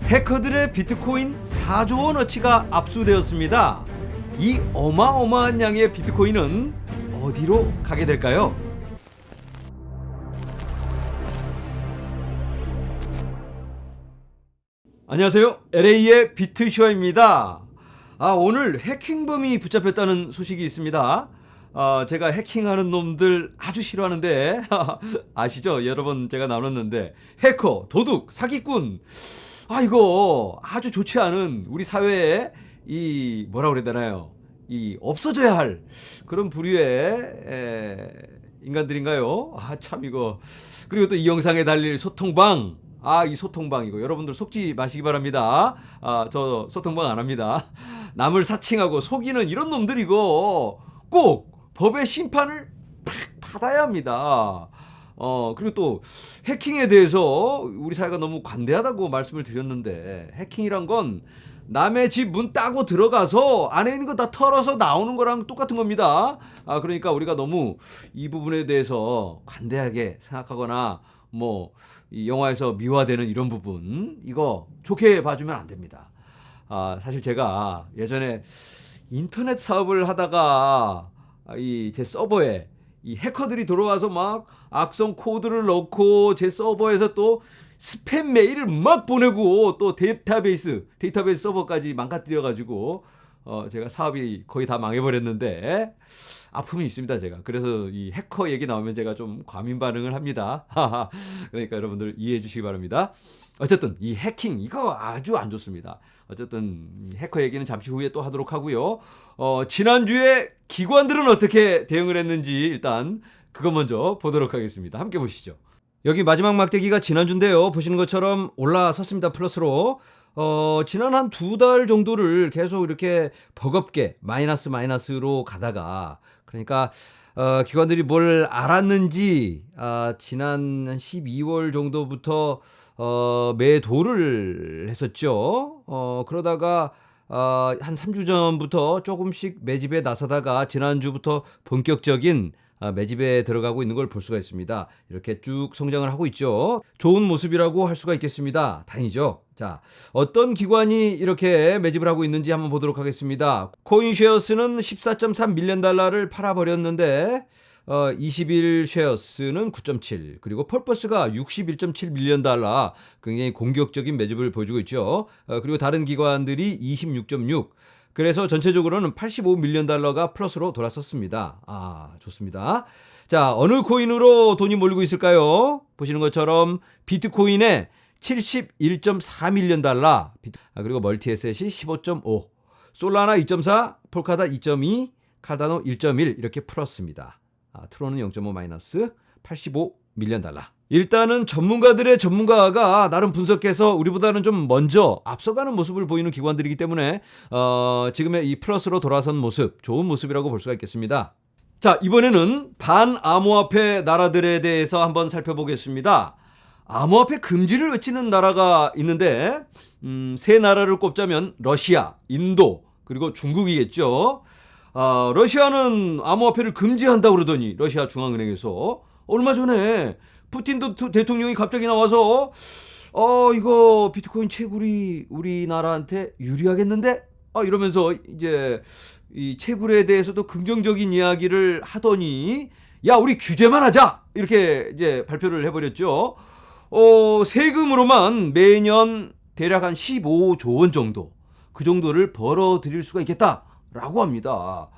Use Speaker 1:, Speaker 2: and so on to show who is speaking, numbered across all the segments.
Speaker 1: 해커들의 비트코인 4조 원어치가 압수되었습니다. 이 어마어마한 양의 비트코인은 어디로 가게 될까요? 안녕하세요. LA의 비트쇼입니다. 오늘 해킹범이 붙잡혔다는 소식이 있습니다. 제가 해킹하는 놈들 아주 싫어하는데 아시죠? 여러 번 제가 나눴는데 해커, 도둑, 사기꾼 이거 아주 좋지 않은 우리 사회에 이 뭐라 그래야 되나요? 이 없어져야 할 그런 부류의 인간들인가요? 참 이거. 그리고 또 이 영상에 달릴 소통방. 이 소통방 이거 여러분들 속지 마시기 바랍니다. 저 소통방 안 합니다. 남을 사칭하고 속이는 이런 놈들이고 꼭 법의 심판을 팍 받아야 합니다. 그리고 또 해킹에 대해서 우리 사회가 너무 관대하다고 말씀을 드렸는데 해킹이란 건 남의 집 문 따고 들어가서 안에 있는 거 다 털어서 나오는 거랑 똑같은 겁니다. 그러니까 우리가 너무 이 부분에 대해서 관대하게 생각하거나 이 영화에서 미화되는 이런 부분 이거 좋게 봐주면 안 됩니다. 사실 제가 예전에 인터넷 사업을 하다가 제 서버에 이 해커들이 들어와서 막 악성 코드를 넣고 제 서버에서 또 스팸 메일을 막 보내고 또 데이터베이스 서버까지 망가뜨려가지고 제가 사업이 거의 다 망해버렸는데 아픔이 있습니다 제가. 그래서 이 해커 얘기 나오면 제가 좀 과민 반응을 합니다. 그러니까 여러분들 이해해 주시기 바랍니다. 어쨌든 이 해킹 이거 아주 안 좋습니다. 어쨌든 해커 얘기는 잠시 후에 또 하도록 하고요. 지난주에 기관들은 어떻게 대응을 했는지 일단 그거 먼저 보도록 하겠습니다. 함께 보시죠. 여기 마지막 막대기가 지난주인데요. 보시는 것처럼 올라섰습니다. 플러스로. 지난 한 2달 정도를 계속 이렇게 버겁게 마이너스로 가다가 그러니까 기관들이 뭘 알았는지 지난 12월 정도부터 매도를 했었죠. 그러다가 한 3주 전부터 조금씩 매집에 나서다가 지난주부터 본격적인 매집에 들어가고 있는 걸 볼 수가 있습니다. 이렇게 쭉 성장을 하고 있죠. 좋은 모습이라고 할 수가 있겠습니다. 다행이죠. 자, 어떤 기관이 이렇게 매집을 하고 있는지 한번 보도록 하겠습니다. 코인쉐어스는 14.3 밀리언 달러를 팔아버렸는데 21 쉐어스는 9.7 그리고 펄퍼스가 61.7 밀리언 달러 굉장히 공격적인 매집을 보여주고 있죠. 그리고 다른 기관들이 26.6 그래서 전체적으로는 85 밀리언 달러가 플러스로 돌아섰습니다. 좋습니다. 자, 어느 코인으로 돈이 몰리고 있을까요? 보시는 것처럼 비트코인에 71.4 밀리언 달러, 그리고 멀티에셋이 15.5, 솔라나 2.4, 폴카다 2.2, 카르다노 1.1 이렇게 풀었습니다. 트론은 0.5 마이너스 85 밀리언 달러. 일단은 전문가들의 전문가가 나름 분석해서 우리보다는 좀 먼저 앞서가는 모습을 보이는 기관들이기 때문에 지금의 이 플러스로 돌아선 모습 좋은 모습이라고 볼 수가 있겠습니다. 자, 이번에는 반암호화폐 나라들에 대해서 한번 살펴보겠습니다. 암호화폐 금지를 외치는 나라가 있는데 세 나라를 꼽자면 러시아, 인도 그리고 중국이겠죠. 러시아는 암호화폐를 금지한다고 그러더니 러시아 중앙은행에서 얼마 전에 푸틴 대통령이 갑자기 나와서 이거 비트코인 채굴이 우리나라한테 유리하겠는데? 이러면서 이제 이 채굴에 대해서도 긍정적인 이야기를 하더니 야, 우리 규제만 하자! 이렇게 이제 발표를 해버렸죠. 세금으로만 매년 대략 한 15조 원 정도 그 정도를 벌어들일 수가 있겠다라고 합니다.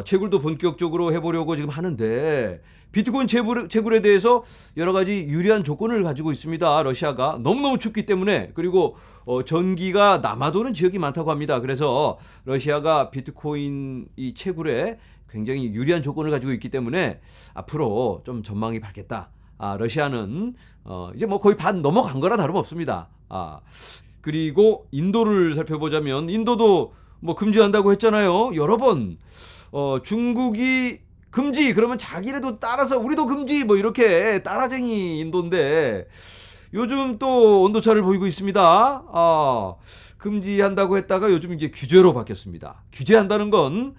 Speaker 1: 채굴도 본격적으로 해보려고 지금 하는데 비트코인 채굴에 대해서 여러 가지 유리한 조건을 가지고 있습니다. 러시아가 너무너무 춥기 때문에 그리고 전기가 남아도는 지역이 많다고 합니다. 그래서 러시아가 비트코인 이 채굴에 굉장히 유리한 조건을 가지고 있기 때문에 앞으로 좀 전망이 밝겠다. 러시아는 이제 거의 반 넘어간 거라 다름없습니다. 그리고 인도를 살펴보자면 인도도 금지한다고 했잖아요. 여러 번 중국이 금지 그러면 자기네도 따라서 우리도 금지 이렇게 따라쟁이 인도인데 요즘 또 온도차를 보이고 있습니다. 금지한다고 했다가 요즘 이제 규제로 바뀌었습니다. 규제한다는 건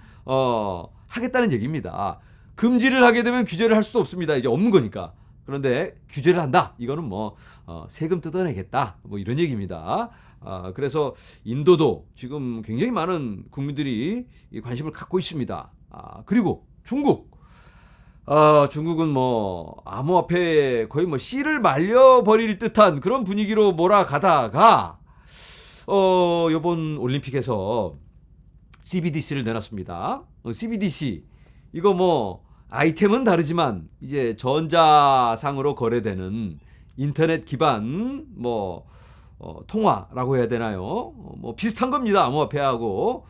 Speaker 1: 하겠다는 얘기입니다. 금지를 하게 되면 규제를 할 수도 없습니다. 이제 없는 거니까. 그런데 규제를 한다. 이거는 뭐 세금 뜯어내겠다. 뭐 이런 얘기입니다. 그래서 인도도 지금 굉장히 많은 국민들이 이 관심을 갖고 있습니다. 그리고 중국은 뭐 암호화폐에 거의 뭐 씨를 말려버릴 듯한 그런 분위기로 몰아가다가 이번 올림픽에서 CBDC를 내놨습니다. CBDC 이거 뭐 아이템은 다르지만 이제 전자상으로 거래되는 인터넷 기반 뭐 통화라고 해야 되나요? 뭐 비슷한 겁니다. 암호화폐하고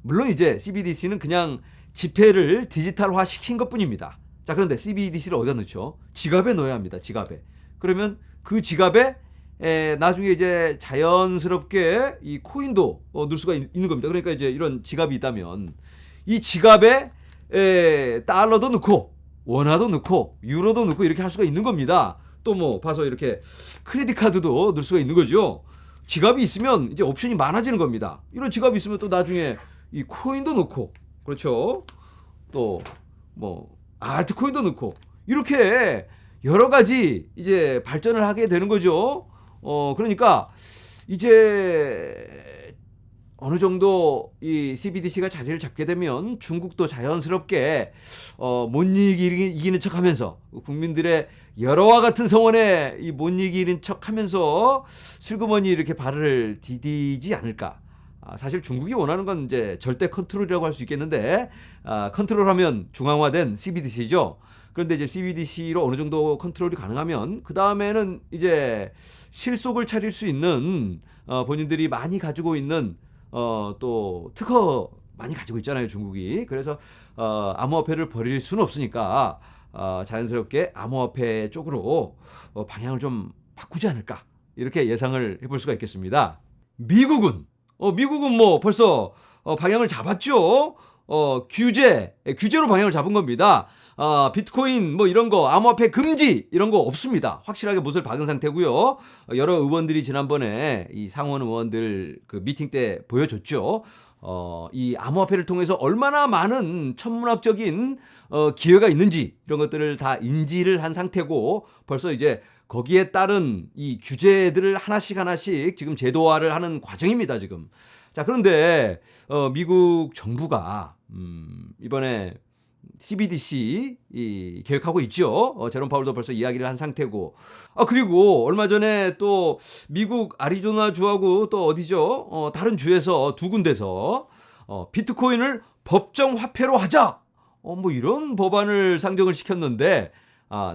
Speaker 1: 물론 이제 CBDC는 그냥 지폐를 디지털화 시킨 것뿐입니다. 자, 그런데 CBDC를 어디다 넣죠? 지갑에 넣어야 합니다. 지갑에. 그러면 그 지갑에 나중에 이제 자연스럽게 이 코인도 넣을 수가 있는 겁니다. 그러니까 이제 이런 지갑이 있다면 이 지갑에 달러도 넣고 원화도 넣고 유로도 넣고 이렇게 할 수가 있는 겁니다. 또 뭐 봐서 이렇게 크레딧 카드도 넣을 수가 있는 거죠. 지갑이 있으면 이제 옵션이 많아지는 겁니다. 이런 지갑이 있으면 또 나중에 이 코인도 넣고 그렇죠. 또 뭐 알트코인도 넣고 이렇게 여러 가지 이제 발전을 하게 되는 거죠. 그러니까 이제 어느 정도 이 CBDC가 자리를 잡게 되면 중국도 자연스럽게 못 이기는 척하면서 국민들의 여러와 같은 성원에 이 못 이기는 척하면서 슬그머니 이렇게 발을 디디지 않을까. 사실 중국이 원하는 건 이제 절대 컨트롤이라고 할 수 있겠는데 컨트롤하면 중앙화된 CBDC죠. 그런데 이제 CBDC로 어느 정도 컨트롤이 가능하면 그 다음에는 이제 실속을 차릴 수 있는 본인들이 많이 가지고 있는 또 특허 많이 가지고 있잖아요, 중국이. 그래서 암호화폐를 버릴 수는 없으니까 자연스럽게 암호화폐 쪽으로 방향을 좀 바꾸지 않을까 이렇게 예상을 해볼 수가 있겠습니다. 미국은 뭐 벌써 방향을 잡았죠. 규제로 방향을 잡은 겁니다. 비트코인 뭐 이런 거 암호화폐 금지 이런 거 없습니다. 확실하게 못을 박은 상태고요. 여러 의원들이 지난번에 이 상원 의원들 그 미팅 때 보여줬죠. 이 암호화폐를 통해서 얼마나 많은 천문학적인 기회가 있는지 이런 것들을 다 인지를 한 상태고 벌써 이제 거기에 따른 이 규제들을 하나씩 지금 제도화를 하는 과정입니다, 지금. 자, 그런데 미국 정부가 이번에 CBDC 계획하고 있죠. 제롬 파월도 벌써 이야기를 한 상태고. 그리고 얼마 전에 또 미국 아리조나 주하고 또 어디죠? 다른 주에서 두 군데서 비트코인을 법정 화폐로 하자. 뭐 이런 법안을 상정을 시켰는데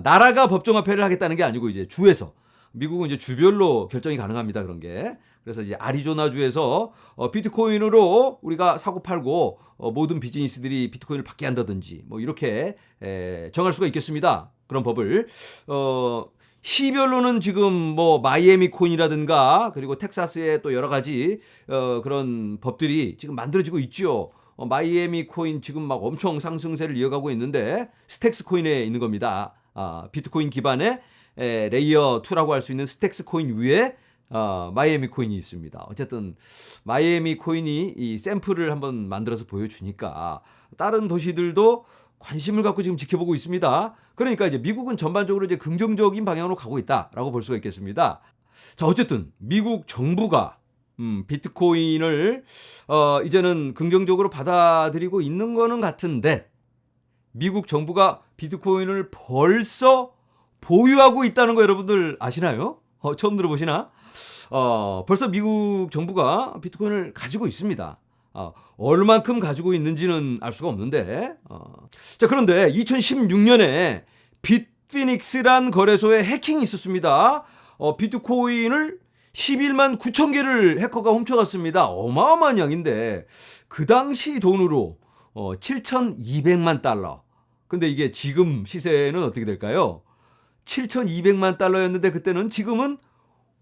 Speaker 1: 나라가 법정화폐를 하겠다는 게 아니고 이제 주에서 미국은 이제 주별로 결정이 가능합니다. 그런 게. 그래서 이제 아리조나 주에서 비트코인으로 우리가 사고 팔고 모든 비즈니스들이 비트코인을 받게 한다든지 뭐 이렇게 정할 수가 있겠습니다. 그런 법을 시별로는 지금 뭐 마이애미 코인이라든가 그리고 텍사스의 또 여러 가지 그런 법들이 지금 만들어지고 있죠. 마이애미 코인 지금 막 엄청 상승세를 이어가고 있는데 스택스 코인에 있는 겁니다. 비트코인 기반의 레이어 2라고 할 수 있는 스택스 코인 위에 마이애미 코인이 있습니다. 어쨌든 마이애미 코인이 이 샘플을 한번 만들어서 보여주니까 다른 도시들도 관심을 갖고 지금 지켜보고 있습니다. 그러니까 이제 미국은 전반적으로 이제 긍정적인 방향으로 가고 있다라고 볼 수가 있겠습니다. 자, 어쨌든 미국 정부가 비트코인을 이제는 긍정적으로 받아들이고 있는 거는 같은데 미국 정부가 비트코인을 벌써 보유하고 있다는 거 여러분들 아시나요? 처음 들어보시나? 벌써 미국 정부가 비트코인을 가지고 있습니다. 얼만큼 가지고 있는지는 알 수가 없는데. 자, 그런데 2016년에 빗피닉스란 거래소에 해킹이 있었습니다. 비트코인을 11만 9천 개를 해커가 훔쳐갔습니다. 어마어마한 양인데 그 당시 돈으로 7,200만 달러. 근데 이게 지금 시세는 어떻게 될까요? 7,200만 달러였는데 그때는 지금은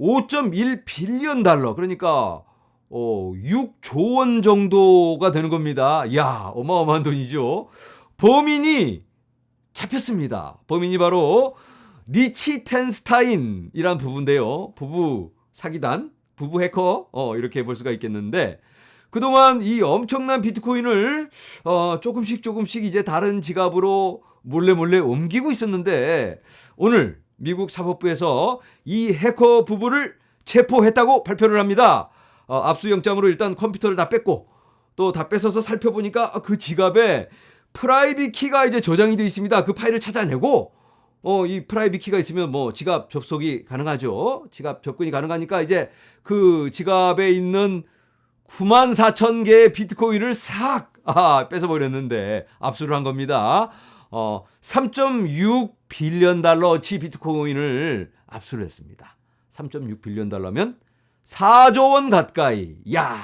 Speaker 1: 5.1 빌리언 달러. 그러니까 6조 원 정도가 되는 겁니다. 이야, 어마어마한 돈이죠. 범인이 잡혔습니다. 범인이 바로 리치텐스타인이란 부부인데요. 부부 사기단, 부부 해커 이렇게 볼 수가 있겠는데 그동안 이 엄청난 비트코인을 조금씩 이제 다른 지갑으로 몰래 옮기고 있었는데 오늘 미국 사법부에서 이 해커 부부를 체포했다고 발표를 합니다. 압수영장으로 일단 컴퓨터를 다 뺐고 또 다 뺏어서 살펴보니까 그 지갑에 프라이빗 키가 이제 저장이 되어 있습니다. 그 파일을 찾아내고 이 프라이빗 키가 있으면 뭐 지갑 접속이 가능하죠. 지갑 접근이 가능하니까 이제 그 지갑에 있는 94,000개의 비트코인을 싹 뺏어버렸는데 압수를 한 겁니다. 3.6 빌리언 달러치 비트코인을 압수를 했습니다. 3.6 빌리언 달러면 4조 원 가까이. 야,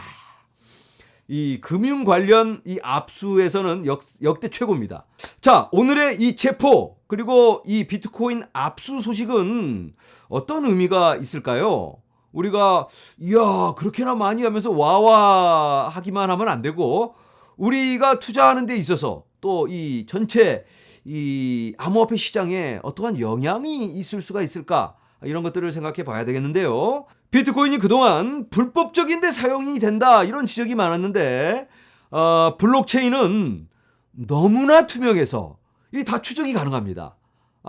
Speaker 1: 이 금융 관련 이 압수에서는 역대 최고입니다. 자, 오늘의 이 체포 그리고 이 비트코인 압수 소식은 어떤 의미가 있을까요? 우리가 이야 그렇게나 많이 하면서 와와 하기만 하면 안 되고 우리가 투자하는 데 있어서 또 이 전체 이 암호화폐 시장에 어떠한 영향이 있을 수가 있을까 이런 것들을 생각해 봐야 되겠는데요. 비트코인이 그동안 불법적인 데 사용이 된다 이런 지적이 많았는데 블록체인은 너무나 투명해서 이 다 추적이 가능합니다.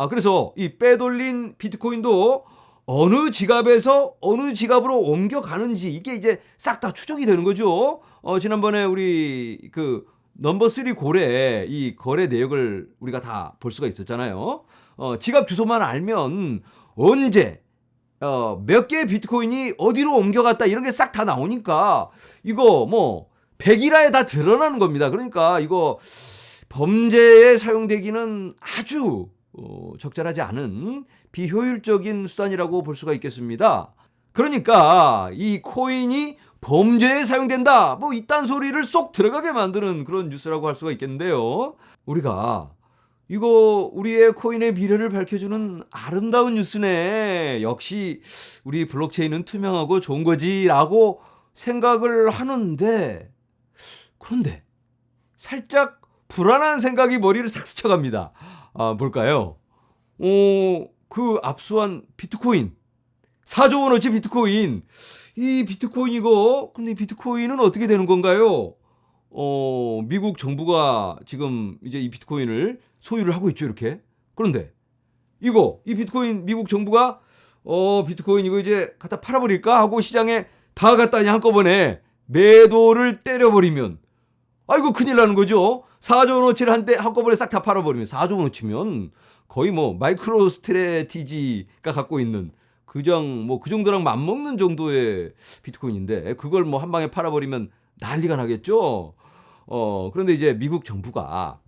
Speaker 1: 그래서 이 빼돌린 비트코인도 어느 지갑에서 어느 지갑으로 옮겨가는지 이게 이제 싹 다 추적이 되는 거죠. 지난번에 우리 그 넘버 3 고래 이 거래 내역을 우리가 다 볼 수가 있었잖아요. 지갑 주소만 알면 언제 몇 개의 비트코인이 어디로 옮겨갔다 이런 게 싹 다 나오니까 이거 뭐 100일화에 다 드러나는 겁니다. 그러니까 이거 범죄에 사용되기는 아주 적절하지 않은 비효율적인 수단이라고 볼 수가 있겠습니다. 그러니까 이 코인이 범죄에 사용된다 뭐 이딴 소리를 쏙 들어가게 만드는 그런 뉴스라고 할 수가 있겠는데요. 우리가 이거 우리의 코인의 미래를 밝혀주는 아름다운 뉴스네. 역시 우리 블록체인은 투명하고 좋은 거지라고 생각을 하는데 그런데 살짝 불안한 생각이 머리를 싹 스쳐갑니다. 뭘까요? 그 압수한 비트코인 4조 원어치 비트코인 이 비트코인 이거 근데 이 비트코인은 어떻게 되는 건가요? 미국 정부가 지금 이제 이 비트코인을 소유를 하고 있죠 이렇게. 그런데 이 비트코인 미국 정부가 비트코인 이거 이제 갖다 팔아버릴까 하고 시장에 다 갖다니 한꺼번에 매도를 때려버리면 아이고 큰일 나는 거죠. 4조 원어치를 한꺼번에 싹 다 팔아버리면 4조 원어치면 거의 뭐 마이크로 스트래티지가 갖고 있는 그 정도랑 맞먹는 정도의 비트코인인데 그걸 뭐 한 방에 팔아버리면 난리가 나겠죠. 그런데 이제 미국 정부가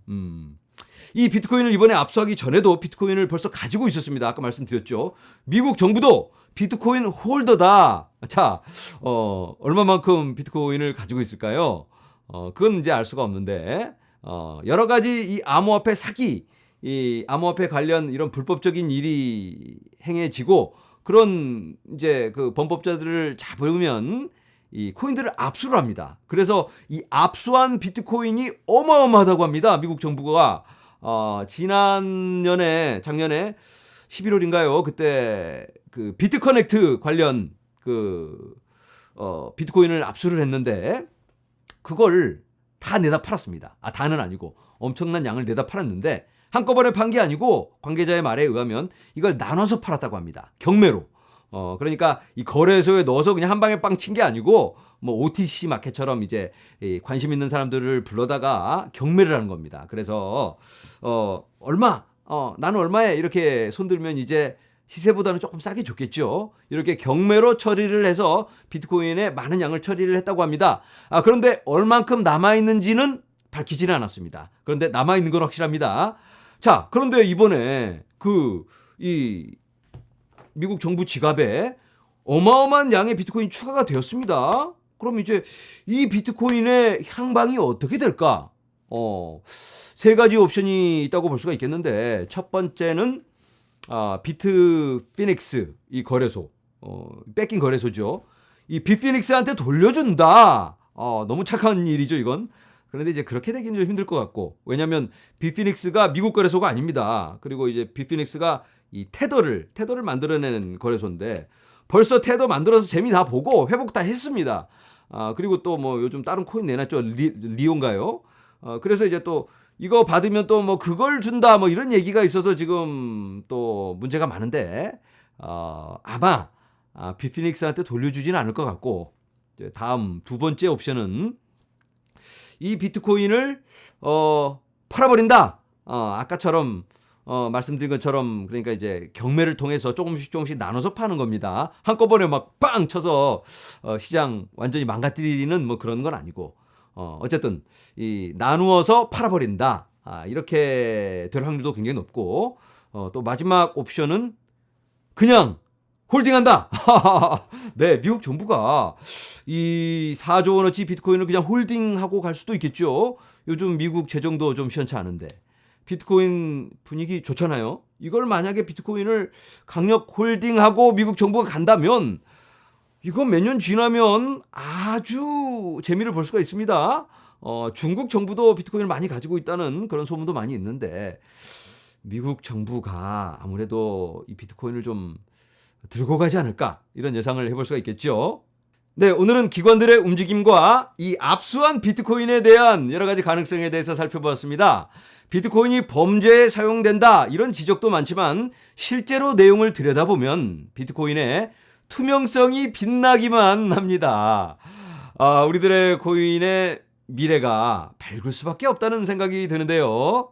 Speaker 1: 이 비트코인을 이번에 압수하기 전에도 비트코인을 벌써 가지고 있었습니다. 아까 말씀드렸죠. 미국 정부도 비트코인 홀더다. 자, 얼마만큼 비트코인을 가지고 있을까요? 그건 이제 알 수가 없는데 여러 가지 이 암호화폐 사기, 이 암호화폐 관련 이런 불법적인 일이 행해지고 그런 이제 그 범법자들을 잡으면 이 코인들을 압수를 합니다. 그래서 이 압수한 비트코인이 어마어마하다고 합니다. 미국 정부가 작년에 11월인가요? 그때 그 비트커넥트 관련 그 비트코인을 압수를 했는데 그걸 다 내다 팔았습니다. 다는 아니고 엄청난 양을 내다 팔았는데 한꺼번에 판 게 아니고 관계자의 말에 의하면 이걸 나눠서 팔았다고 합니다. 경매로. 그러니까 이 거래소에 넣어서 그냥 한 방에 빵 친 게 아니고 뭐 OTC 마켓처럼 이제 관심 있는 사람들을 불러다가 경매를 하는 겁니다. 그래서 나는 얼마에 이렇게 손들면 이제 시세보다는 조금 싸게 줬겠죠. 이렇게 경매로 처리를 해서 비트코인의 많은 양을 처리를 했다고 합니다. 그런데 얼만큼 남아있는지는 밝히지는 않았습니다. 그런데 남아있는 건 확실합니다. 자, 그런데 이번에 이 미국 정부 지갑에 어마어마한 양의 비트코인이 추가가 되었습니다. 그럼 이제 이 비트코인의 향방이 어떻게 될까? 세 가지 옵션이 있다고 볼 수가 있겠는데 첫 번째는 비트피닉스 이 거래소, 뺏긴 거래소죠. 이 빗피닉스한테 돌려준다. 너무 착한 일이죠, 이건. 그런데 이제 그렇게 되기는 좀 힘들 것 같고, 왜냐하면 빗피닉스가 미국 거래소가 아닙니다. 그리고 이제 빗피닉스가 이 테더를 만들어내는 거래소인데 벌써 테더 만들어서 재미 다 보고 회복 다 했습니다. 그리고 또 뭐 요즘 다른 코인 내놨죠, 리온가요? 그래서 이제 또 이거 받으면 또 뭐 그걸 준다 뭐 이런 얘기가 있어서 지금 또 문제가 많은데 아마 비피닉스한테 돌려주지는 않을 것 같고 다음 두 번째 옵션은 이 비트코인을 팔아버린다. 아까처럼 말씀드린 것처럼 그러니까 이제 경매를 통해서 조금씩 나눠서 파는 겁니다. 한꺼번에 막 빵 쳐서 시장 완전히 망가뜨리는 뭐 그런 건 아니고 어쨌든 이 나누어서 팔아버린다. 이렇게 될 확률도 굉장히 높고 또 마지막 옵션은 그냥 홀딩한다. 네, 미국 정부가 이 4조 원어치 비트코인을 그냥 홀딩하고 갈 수도 있겠죠. 요즘 미국 재정도 좀 시원치 않은데 비트코인 분위기 좋잖아요. 이걸 만약에 비트코인을 강력 홀딩하고 미국 정부가 간다면 이거 몇 년 지나면 아주 재미를 볼 수가 있습니다. 중국 정부도 비트코인을 많이 가지고 있다는 그런 소문도 많이 있는데 미국 정부가 아무래도 이 비트코인을 좀 들고 가지 않을까 이런 예상을 해볼 수가 있겠죠. 네, 오늘은 기관들의 움직임과 이 압수한 비트코인에 대한 여러 가지 가능성에 대해서 살펴보았습니다. 비트코인이 범죄에 사용된다 이런 지적도 많지만 실제로 내용을 들여다보면 비트코인의 투명성이 빛나기만 합니다. 우리들의 코인의 미래가 밝을 수밖에 없다는 생각이 드는데요.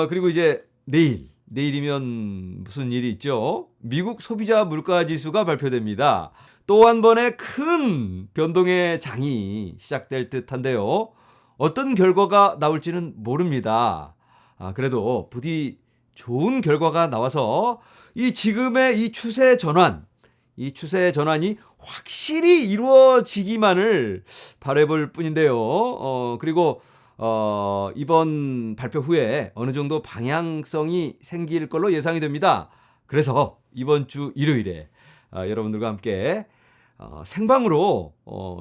Speaker 1: 그리고 이제 내일이면 무슨 일이 있죠? 미국 소비자 물가 지수가 발표됩니다. 또 한 번의 큰 변동의 장이 시작될 듯한데요. 어떤 결과가 나올지는 모릅니다. 그래도 부디 좋은 결과가 나와서 이 지금의 이 추세 전환이 확실히 이루어지기만을 바라볼 뿐인데요. 그리고 이번 발표 후에 어느 정도 방향성이 생길 걸로 예상이 됩니다. 그래서 이번 주 일요일에 여러분들과 함께 생방으로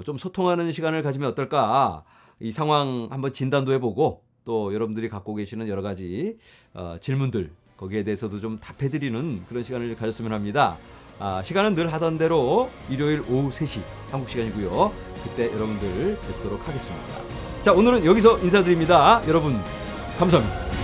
Speaker 1: 좀 소통하는 시간을 가지면 어떨까? 이 상황 한번 진단도 해보고 또 여러분들이 갖고 계시는 여러 가지 질문들 거기에 대해서도 좀 답해드리는 그런 시간을 가졌으면 합니다. 시간은 늘 하던 대로 일요일 오후 3시 한국 시간이고요. 그때 여러분들 뵙도록 하겠습니다. 자, 오늘은 여기서 인사드립니다. 여러분 감사합니다.